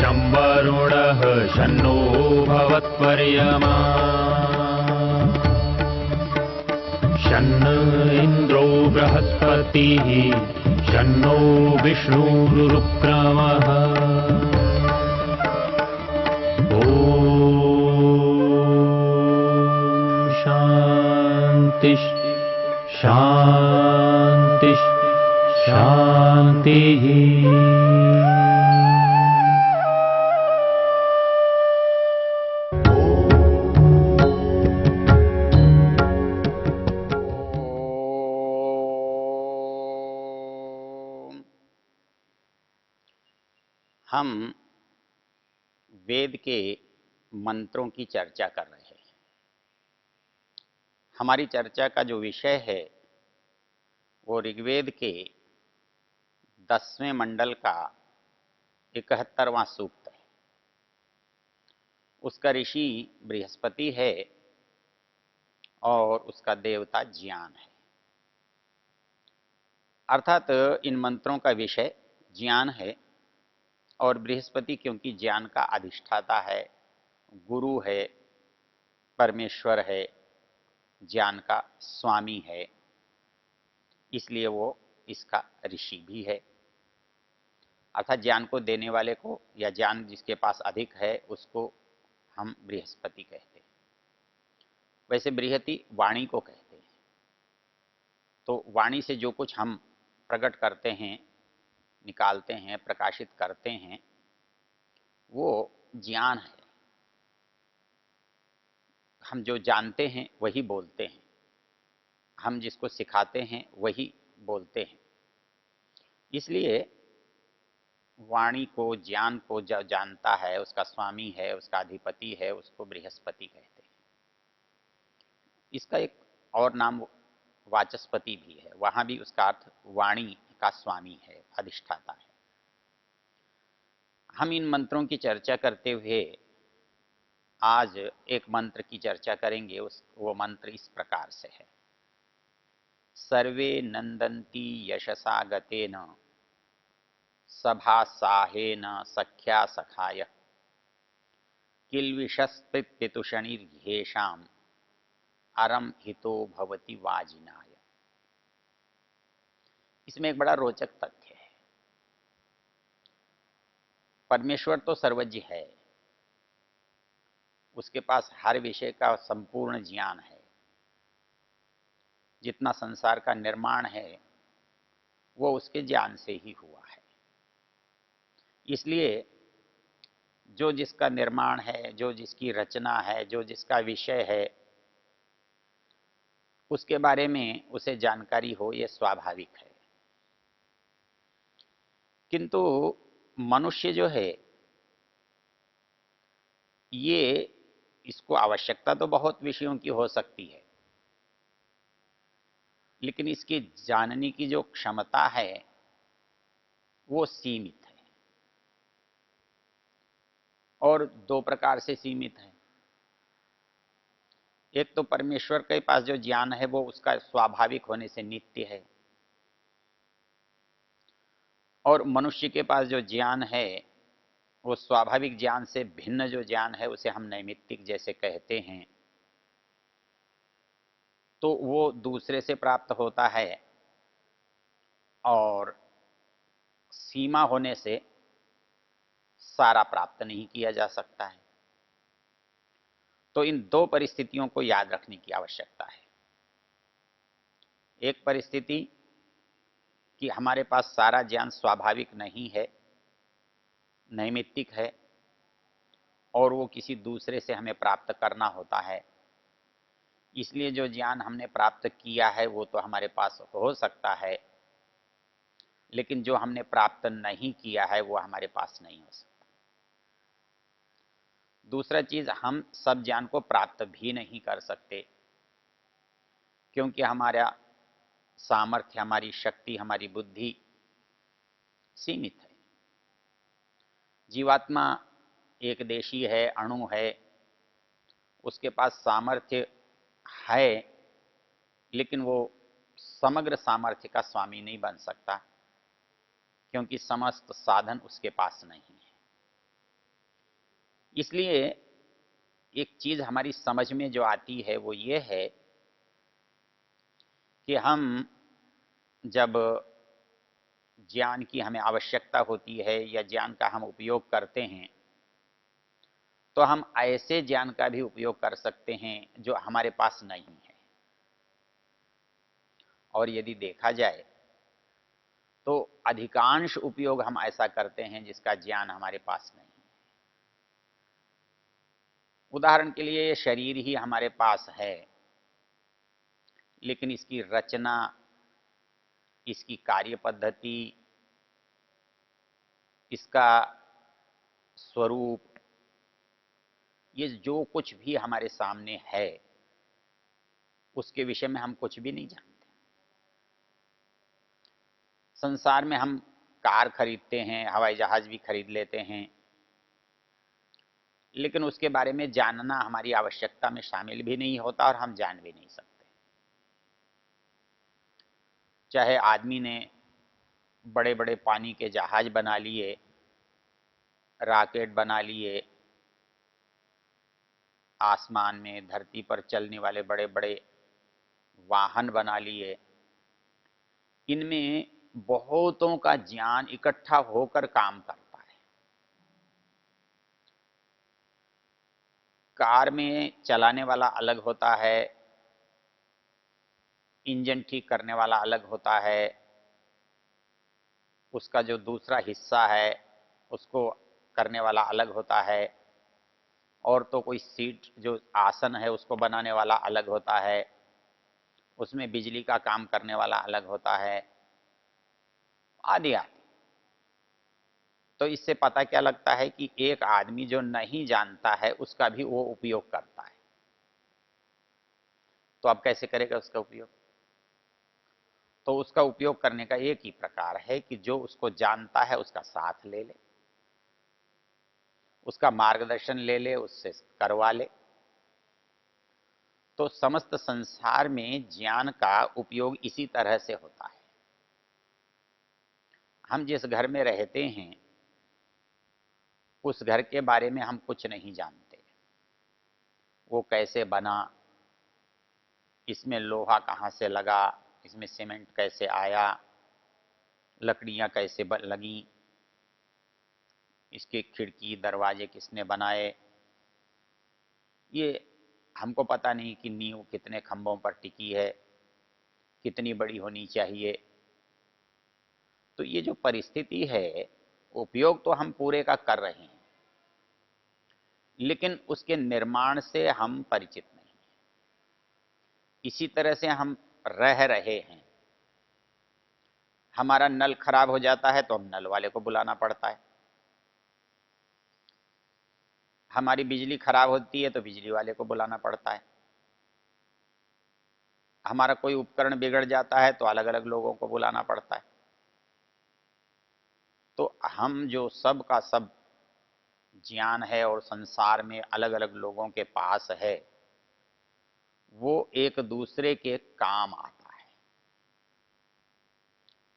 शं वरुणः शन्नो भवत्वर्यमा शन्न इन्द्रो बृहस्पतिः शन्नो विष्णुरुक्रमः ॐ शान्ति शान्ति शान्तिः। हम वेद के मंत्रों की चर्चा कर रहे हैं। हमारी चर्चा का जो विषय है वो ऋग्वेद के 10वें मंडल का 71वां सूक्त है। उसका ऋषि बृहस्पति है और उसका देवता ज्ञान है। अर्थात इन मंत्रों का विषय ज्ञान है और बृहस्पति क्योंकि ज्ञान का अधिष्ठाता है, गुरु है, परमेश्वर है, ज्ञान का स्वामी है, इसलिए वो इसका ऋषि भी है। अर्थात ज्ञान को देने वाले को या ज्ञान जिसके पास अधिक है उसको हम बृहस्पति कहते हैं। वैसे बृहति वाणी को कहते हैं। तो वाणी से जो कुछ हम प्रकट करते हैं, निकालते हैं, प्रकाशित करते हैं, वो ज्ञान है। हम जो जानते हैं वही बोलते हैं, हम जिसको सिखाते हैं वही बोलते हैं। इसलिए वाणी को, ज्ञान को जो जानता है, उसका स्वामी है, उसका अधिपति है, उसको बृहस्पति कहते हैं। इसका एक और नाम वाचस्पति भी है, वहां भी उसका अर्थ वाणी का स्वामी है, अधिष्ठाता है। हम इन मंत्रों की चर्चा करते हुए आज एक मंत्र की चर्चा करेंगे। वो मंत्र इस प्रकार से है। सर्वे नंदन्ति यशसा गतेन सभासाहेन सख्या सखाय किल्विषस्पितुषणिर्घ्येषाम अरम हितो भवति वाजिनाय। इसमें एक बड़ा रोचक तथ्य है। परमेश्वर तो सर्वज्ञ है, उसके पास हर विषय का संपूर्ण ज्ञान है। जितना संसार का निर्माण है वो उसके ज्ञान से ही हुआ है। इसलिए जो जिसका निर्माण है, जो जिसकी रचना है, जो जिसका विषय है, उसके बारे में उसे जानकारी हो, ये स्वाभाविक है। किंतु मनुष्य जो है, ये इसको आवश्यकता तो बहुत विषयों की हो सकती है, लेकिन इसकी जानने की जो क्षमता है वो सीमित है, और दो प्रकार से सीमित है। एक तो परमेश्वर के पास जो ज्ञान है वो उसका स्वाभाविक होने से नित्य है, और मनुष्य के पास जो ज्ञान है वो स्वाभाविक ज्ञान से भिन्न जो ज्ञान है उसे हम नैमित्तिक जैसे कहते हैं। तो वो दूसरे से प्राप्त होता है और सीमा होने से सारा प्राप्त नहीं किया जा सकता है। तो इन दो परिस्थितियों को याद रखने की आवश्यकता है। एक परिस्थिति कि हमारे पास सारा ज्ञान स्वाभाविक नहीं है, नैमित्तिक है, और वो किसी दूसरे से हमें प्राप्त करना होता है। इसलिए जो ज्ञान हमने प्राप्त किया है वो तो हमारे पास हो सकता है, लेकिन जो हमने प्राप्त नहीं किया है वो हमारे पास नहीं हो सकता। दूसरा चीज, हम सब ज्ञान को प्राप्त भी नहीं कर सकते, क्योंकि हमारा सामर्थ्य, हमारी शक्ति, हमारी बुद्धि सीमित है। जीवात्मा एक देशी है, अणु है, उसके पास सामर्थ्य है, लेकिन वो समग्र सामर्थ्य का स्वामी नहीं बन सकता, क्योंकि समस्त साधन उसके पास नहीं है। इसलिए एक चीज हमारी समझ में जो आती है वो ये है कि हम जब ज्ञान की हमें आवश्यकता होती है या ज्ञान का हम उपयोग करते हैं तो हम ऐसे ज्ञान का भी उपयोग कर सकते हैं जो हमारे पास नहीं है। और यदि देखा जाए तो अधिकांश उपयोग हम ऐसा करते हैं जिसका ज्ञान हमारे पास नहीं है। उदाहरण के लिए ये शरीर ही हमारे पास है, लेकिन इसकी रचना, इसकी कार्य पद्धति, इसका स्वरूप, ये जो कुछ भी हमारे सामने है उसके विषय में हम कुछ भी नहीं जानते। संसार में हम कार खरीदते हैं, हवाई जहाज भी खरीद लेते हैं, लेकिन उसके बारे में जानना हमारी आवश्यकता में शामिल भी नहीं होता और हम जान भी नहीं सकते। चाहे आदमी ने बड़े बड़े पानी के जहाज बना लिए, रॉकेट बना लिए, आसमान में धरती पर चलने वाले बड़े बड़े वाहन बना लिए, इनमें बहुतों का ज्ञान इकट्ठा होकर काम करता है। कार में चलाने वाला अलग होता है, इंजन ठीक करने वाला अलग होता है, उसका जो दूसरा हिस्सा है उसको करने वाला अलग होता है, और तो कोई सीट जो आसन है उसको बनाने वाला अलग होता है, उसमें बिजली का काम करने वाला अलग होता है, आदि आदि। तो इससे पता क्या लगता है कि एक आदमी जो नहीं जानता है उसका भी वो उपयोग करता है। तो अब कैसे करेगा उसका उपयोग? तो उसका उपयोग करने का एक ही प्रकार है कि जो उसको जानता है उसका साथ ले ले, उसका मार्गदर्शन ले ले, उससे करवा ले। तो समस्त संसार में ज्ञान का उपयोग इसी तरह से होता है। हम जिस घर में रहते हैं उस घर के बारे में हम कुछ नहीं जानते। वो कैसे बना, इसमें लोहा कहाँ से लगा, इसमें सीमेंट कैसे आया, लकड़ियाँ कैसे लगी, इसके खिड़की दरवाजे किसने बनाए, ये हमको पता नहीं कि नींव कितने खंभों पर टिकी है, कितनी बड़ी होनी चाहिए। तो ये जो परिस्थिति है, उपयोग तो हम पूरे का कर रहे हैं, लेकिन उसके निर्माण से हम परिचित नहीं। इसी तरह से हम रह रहे हैं। हमारा नल खराब हो जाता है तो हम नल वाले को बुलाना पड़ता है, हमारी बिजली खराब होती है तो बिजली वाले को बुलाना पड़ता है, हमारा कोई उपकरण बिगड़ जाता है तो अलग अलग लोगों को बुलाना पड़ता है। तो हम जो सब का सब ज्ञान है और संसार में अलग अलग लोगों के पास है, वो एक दूसरे के काम आता है।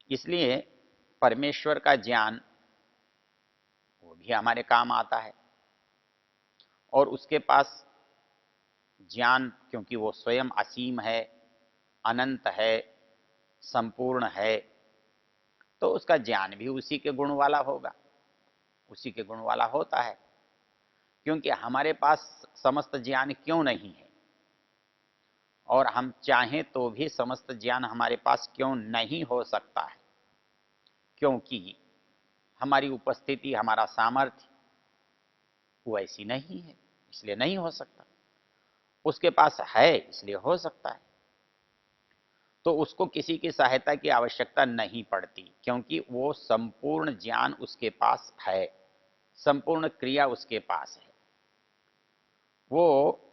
इसलिए परमेश्वर का ज्ञान वो भी हमारे काम आता है, और उसके पास ज्ञान, क्योंकि वो स्वयं असीम है, अनंत है, संपूर्ण है, तो उसका ज्ञान भी उसी के गुण वाला होगा, उसी के गुण वाला होता है। क्योंकि हमारे पास समस्त ज्ञान क्यों नहीं है, और हम चाहें तो भी समस्त ज्ञान हमारे पास क्यों नहीं हो सकता है? क्योंकि हमारी उपस्थिति, हमारा सामर्थ्य वो ऐसी नहीं है, इसलिए नहीं हो सकता। उसके पास है इसलिए हो सकता है। तो उसको किसी की सहायता की आवश्यकता नहीं पड़ती, क्योंकि वो संपूर्ण ज्ञान उसके पास है, संपूर्ण क्रिया उसके पास है, वो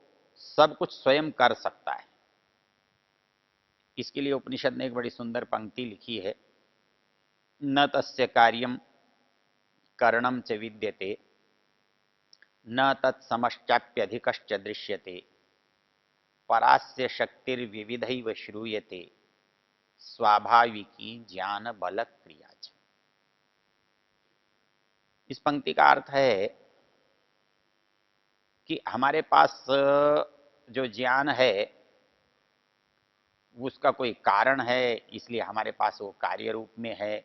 सब कुछ स्वयं कर सकता है। इसके लिए उपनिषद ने एक बड़ी सुंदर पंक्ति लिखी है, न तस्य कार्यम करणम च विद्यते, न तत्समश्चाप्यधिकश्च दृश्यते, परास्य शक्तिर्विविधैव श्रूयते, स्वाभाविकी ज्ञान बल क्रिया। इस पंक्ति का अर्थ है कि हमारे पास जो ज्ञान है उसका कोई कारण है, इसलिए हमारे पास वो कार्य रूप में है।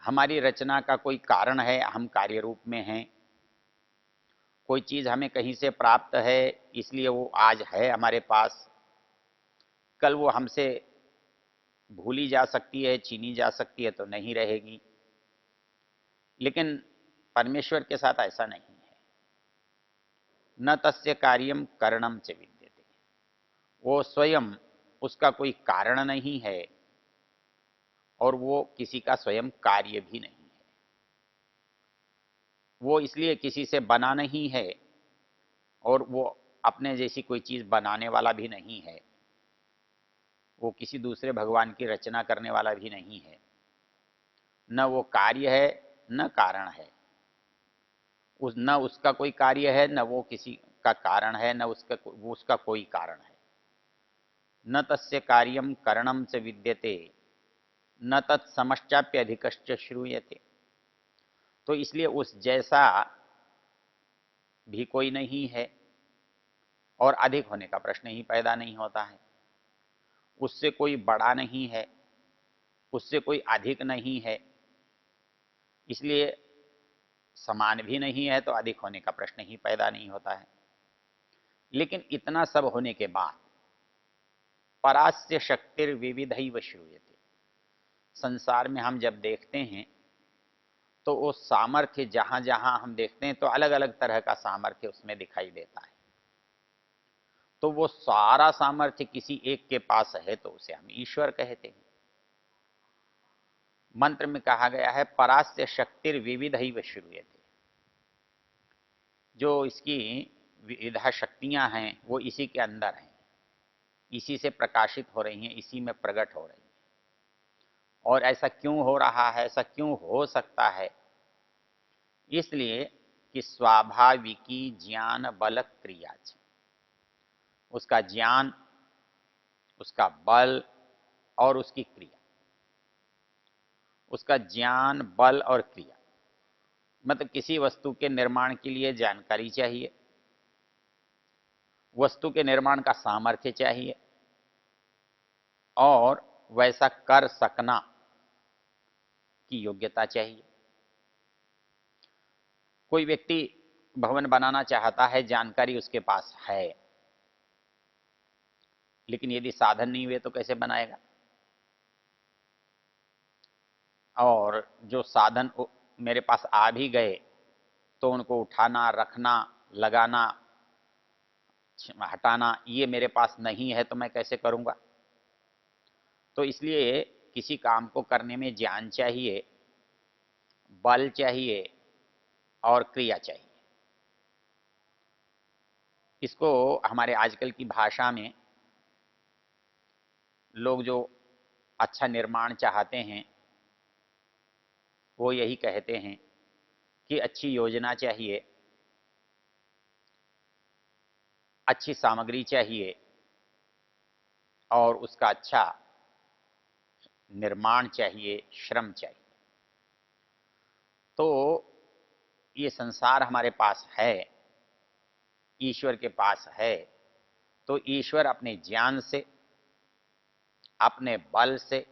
हमारी रचना का कोई कारण है, हम कार्य रूप में हैं। कोई चीज हमें कहीं से प्राप्त है, इसलिए वो आज है हमारे पास। कल वो हमसे भूली जा सकती है, छीनी जा सकती है, तो नहीं रहेगी। लेकिन परमेश्वर के साथ ऐसा नहीं है। न तस्य कार्यम करणम च विद्यते। वो स्वयं, उसका कोई कारण नहीं है और वो किसी का स्वयं कार्य भी नहीं है। वो इसलिए किसी से बना नहीं है और वो अपने जैसी कोई चीज बनाने वाला भी नहीं है। वो किसी दूसरे भगवान की रचना करने वाला भी नहीं है। न वो कार्य है न कारण है। न उसका कोई कार्य है, न वो किसी का कारण है, न उसका कोई कारण है। न तस्य कार्यम करणम च विद्यते न तत्समश्चाप्यधिकश्च श्रूयते। तो इसलिए उस जैसा भी कोई नहीं है और अधिक होने का प्रश्न ही पैदा नहीं होता है। उससे कोई बड़ा नहीं है, उससे कोई अधिक नहीं है, इसलिए समान भी नहीं है, तो अधिक होने का प्रश्न ही पैदा नहीं होता है। लेकिन इतना सब होने के बाद परास्य शक्तिर विविधैव श्रूयते। संसार में हम जब देखते हैं तो वो सामर्थ्य जहां जहां हम देखते हैं तो अलग अलग तरह का सामर्थ्य उसमें दिखाई देता है। तो वो सारा सामर्थ्य किसी एक के पास है तो उसे हम ईश्वर कहते हैं। मंत्र में कहा गया है परास्य शक्तिर विविधैव श्रूयते। जो इसकी विविधा शक्तियां हैं वो इसी के अंदर हैं, इसी से प्रकाशित हो रही हैं, इसी में प्रकट हो रही हैं। और ऐसा क्यों हो रहा है, ऐसा क्यों हो सकता है? इसलिए कि स्वाभाविकी ज्ञान बल क्रिया, उसका ज्ञान, उसका बल और उसकी क्रिया। उसका ज्ञान, बल और क्रिया मतलब किसी वस्तु के निर्माण के लिए जानकारी चाहिए, वस्तु के निर्माण का सामर्थ्य चाहिए और वैसा कर सकना की योग्यता चाहिए। कोई व्यक्ति भवन बनाना चाहता है, जानकारी उसके पास है, लेकिन यदि साधन नहीं हुए तो कैसे बनाएगा? और जो साधन मेरे पास आ भी गए तो उनको उठाना, रखना, लगाना, हटाना ये मेरे पास नहीं है तो मैं कैसे करूंगा? तो इसलिए किसी काम को करने में ज्ञान चाहिए, बल चाहिए और क्रिया चाहिए। इसको हमारे आजकल की भाषा में लोग जो अच्छा निर्माण चाहते हैं वो यही कहते हैं कि अच्छी योजना चाहिए, अच्छी सामग्री चाहिए और उसका अच्छा निर्माण चाहिए, श्रम चाहिए। तो ये संसार हमारे पास है, ईश्वर के पास है, तो ईश्वर अपने ज्ञान से, अपने बल से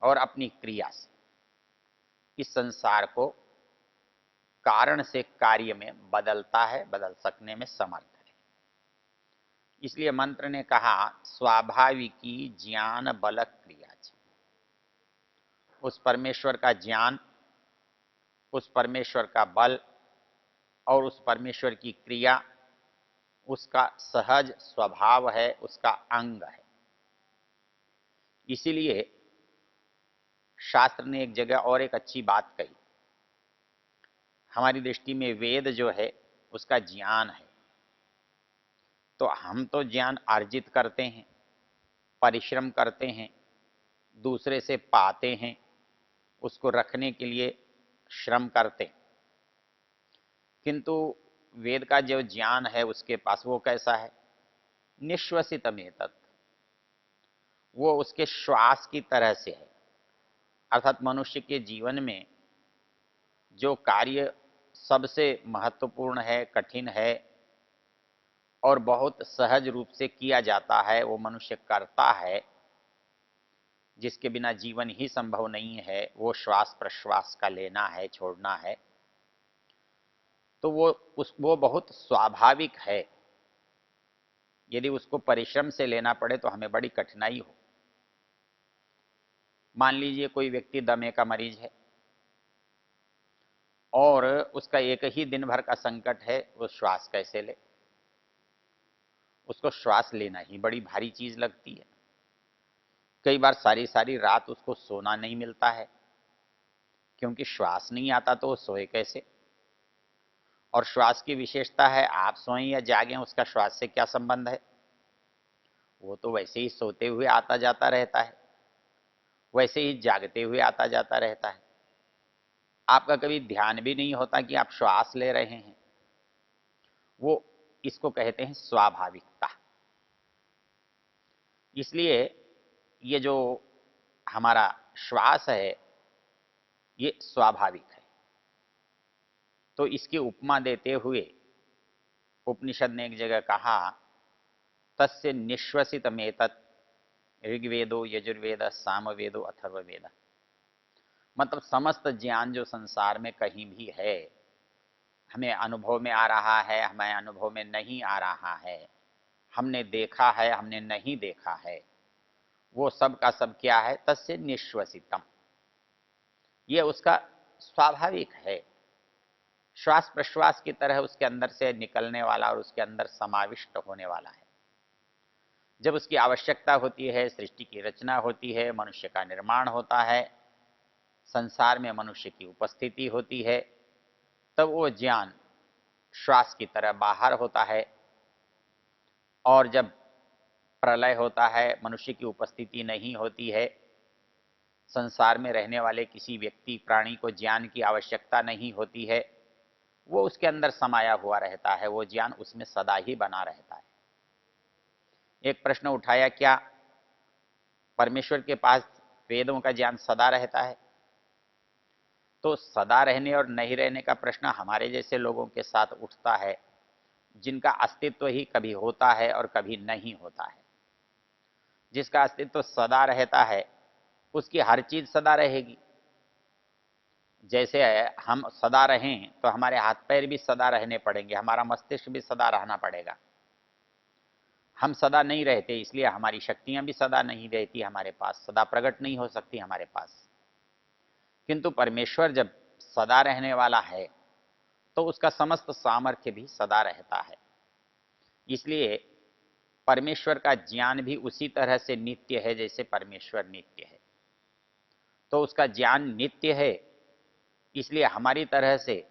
और अपनी क्रिया से इस संसार को कारण से कार्य में बदलता है, बदल सकने में समर्थ है। इसलिए मंत्र ने कहा स्वाभाविकी ज्ञान बल क्रिया। उस परमेश्वर का ज्ञान, उस परमेश्वर का बल और उस परमेश्वर की क्रिया उसका सहज स्वभाव है, उसका अंग है। इसीलिए शास्त्र ने एक जगह और एक अच्छी बात कही। हमारी दृष्टि में वेद जो है उसका ज्ञान है, तो हम तो ज्ञान अर्जित करते हैं, परिश्रम करते हैं, दूसरे से पाते हैं, उसको रखने के लिए श्रम करते हैं। किंतु वेद का जो ज्ञान है उसके पास वो कैसा है? निश्वसितमेतत्, वो उसके श्वास की तरह से है। अर्थात मनुष्य के जीवन में जो कार्य सबसे महत्वपूर्ण है, कठिन है और बहुत सहज रूप से किया जाता है, वो मनुष्य करता है, जिसके बिना जीवन ही संभव नहीं है, वो श्वास प्रश्वास का लेना है, छोड़ना है। तो वो बहुत स्वाभाविक है। यदि उसको परिश्रम से लेना पड़े तो हमें बड़ी कठिनाई हो। मान लीजिए कोई व्यक्ति दमे का मरीज है और उसका एक ही दिन भर का संकट है, वो श्वास कैसे ले। उसको श्वास लेना ही बड़ी भारी चीज लगती है। कई बार सारी सारी रात उसको सोना नहीं मिलता है, क्योंकि श्वास नहीं आता तो वो सोए कैसे। और श्वास की विशेषता है, आप सोएं या जागें उसका श्वास से क्या संबंध है। वो तो वैसे ही सोते हुए आता जाता रहता है, वैसे ही जागते हुए आता जाता रहता है। आपका कभी ध्यान भी नहीं होता कि आप श्वास ले रहे हैं। वो इसको कहते हैं स्वाभाविकता। इसलिए ये जो हमारा श्वास है ये स्वाभाविक है। तो इसकी उपमा देते हुए उपनिषद ने एक जगह कहा, तस्य निश्वसितमेतत् ऋग्वेदो यजुर्वेद सामवेदो अथर्ववेद। मतलब समस्त ज्ञान जो संसार में कहीं भी है, हमें अनुभव में आ रहा है, हमें अनुभव में नहीं आ रहा है, हमने देखा है, हमने नहीं देखा है, वो सब का सब क्या है, तस्य निश्वसितम। ये उसका स्वाभाविक है। श्वास प्रश्वास की तरह उसके अंदर से निकलने वाला और उसके अंदर समाविष्ट होने वाला है। जब उसकी आवश्यकता होती है, सृष्टि की रचना होती है, मनुष्य का निर्माण होता है, संसार में मनुष्य की उपस्थिति होती है, तब वो ज्ञान श्वास की तरह बाहर होता है। और जब प्रलय होता है, मनुष्य की उपस्थिति नहीं होती है, संसार में रहने वाले किसी व्यक्ति प्राणी को ज्ञान की आवश्यकता नहीं होती है, वो उसके अंदर समाया हुआ रहता है, वो ज्ञान उसमें सदा ही बना रहता है। एक प्रश्न उठाया, क्या परमेश्वर के पास वेदों का ज्ञान सदा रहता है? तो सदा रहने और नहीं रहने का प्रश्न हमारे जैसे लोगों के साथ उठता है, जिनका अस्तित्व ही कभी होता है और कभी नहीं होता है। जिसका अस्तित्व सदा रहता है उसकी हर चीज सदा रहेगी। जैसे हम सदा रहें तो हमारे हाथ पैर भी सदा रहने पड़ेंगे, हमारा मस्तिष्क भी सदा रहना पड़ेगा। हम सदा नहीं रहते, इसलिए हमारी शक्तियां भी सदा नहीं रहती हमारे पास, सदा प्रकट नहीं हो सकती हमारे पास। किंतु परमेश्वर जब सदा रहने वाला है तो उसका समस्त सामर्थ्य भी सदा रहता है। इसलिए परमेश्वर का ज्ञान भी उसी तरह से नित्य है जैसे परमेश्वर नित्य है। तो उसका ज्ञान नित्य है, इसलिए हमारी तरह से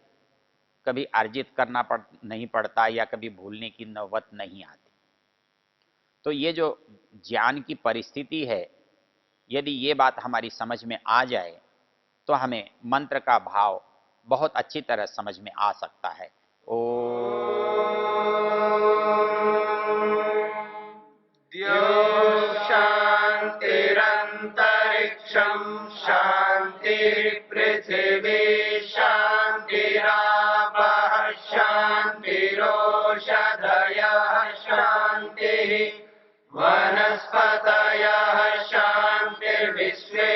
कभी अर्जित करना नहीं पड़ता या कभी भूलने की नौबत नहीं आती। तो ये जो ज्ञान की परिस्थिति है, यदि ये बात हमारी समझ में आ जाए तो हमें मंत्र का भाव बहुत अच्छी तरह समझ में आ सकता है। ओ शान्तिरन्तरिक्षं शान्तिर्पृथिवी शान्तिरापः शान्तिरोषधयः शान्तिः वनस्पतयः शान्तिर्विश्वे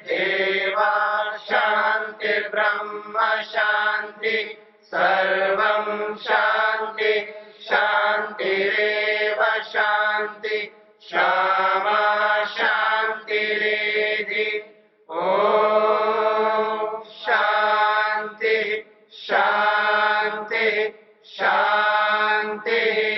देवा शान्तिर्ब्रह्म शान्ति सर्वं शान्ति शान्तिरेव शान्ति क्षमा शान्तिरेधि। ॐ शान्ति शान्ति शान्तिः।